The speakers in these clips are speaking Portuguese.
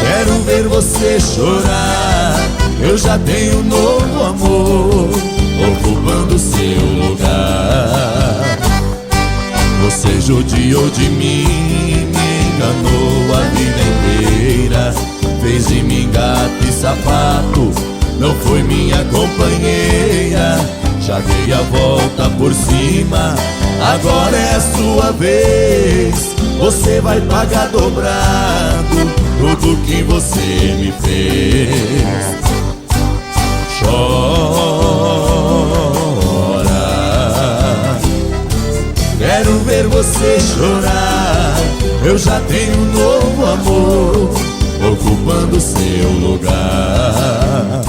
Quero ver você chorar. Eu já tenho um novo amor ocupando seu lugar. Você judiou de mim, me enganou a vida inteira, fez de mim gato e sapato, não foi minha companheira. Já dei a volta por cima, agora é a sua vez. Você vai pagar dobrado tudo que você me fez. Chora, quero ver você chorar. Eu já tenho um novo amor ocupando seu lugar.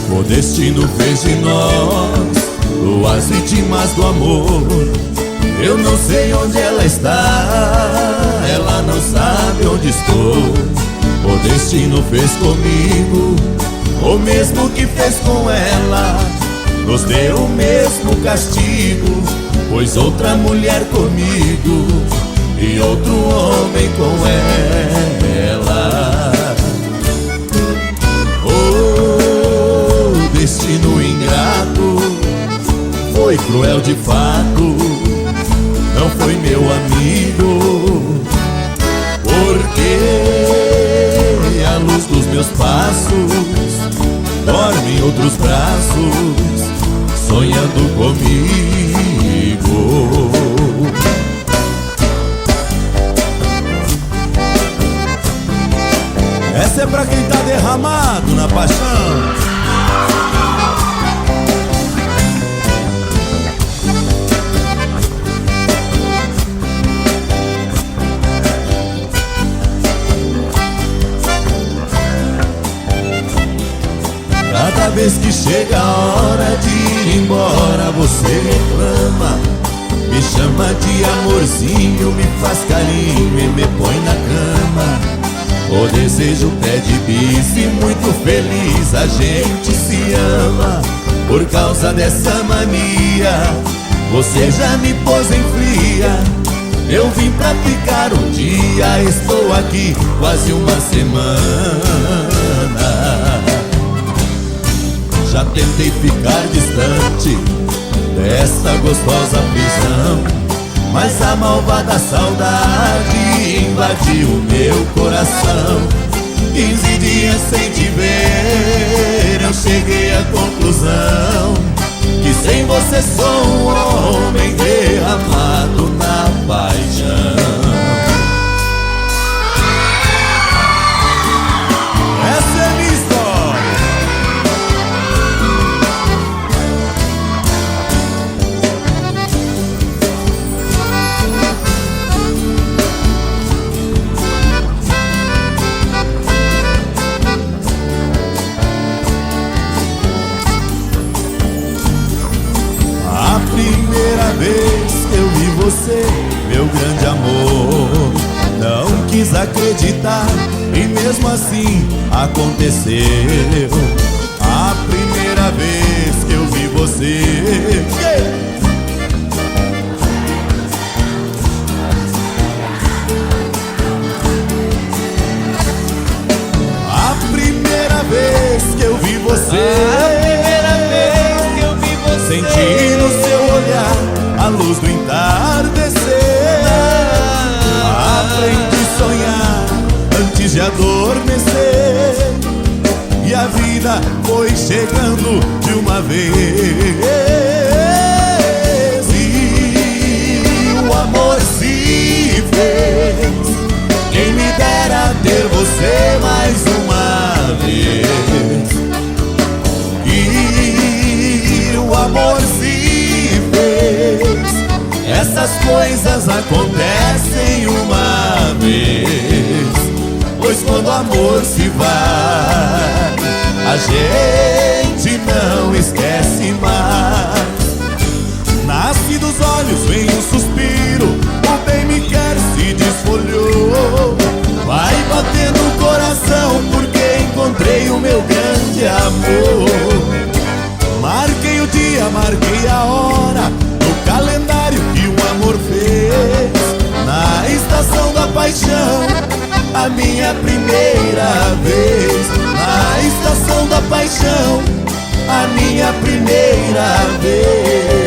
O destino fez de nós duas vítimas do amor. Eu não sei onde ela está, ela não sabe onde estou. O destino fez comigo o mesmo que fez com ela, nos deu o mesmo castigo, pois outra mulher comigo e outro homem com ela. Destino ingrato, foi cruel de fato, não foi meu amigo, porque a luz dos meus passos dorme em outros braços, sonhando comigo. Essa é pra quem tá derramado na paixão. Cada vez que chega a hora de ir embora, você reclama, me chama de amorzinho, me faz carinho e me põe na cama. O desejo pede bis e muito feliz a gente se ama. Por causa dessa mania, você já me pôs em fria. Eu vim pra ficar um dia, estou aqui quase uma semana. Já tentei ficar distante dessa gostosa prisão, mas a malvada saudade invadiu o meu coração. 15 dias sem te ver, eu cheguei à conclusão que sem você sou um homem derramado na paixão. Essa é a minha história. Primeira vez que eu vi você, meu grande amor, não quis acreditar e mesmo assim aconteceu. A primeira vez que eu vi você, a primeira vez que eu vi você, senti no seu olhar a luz do entardecer. Aprendi a sonhar antes de adormecer, e a vida foi chegando de uma vez. E o amor se fez. Quem me dera ter você mais uma vez. acontecem uma vez, pois quando o amor se vai, a gente não esquece mais. Nasce dos olhos, vem um suspiro, o bem me quer se desfolhou. Vai batendo o coração porque encontrei o meu grande amor. Marquei o dia, marquei a hora no calendário que o amor fez. Na estação da paixão, a minha primeira vez. Na estação da paixão, a minha primeira vez.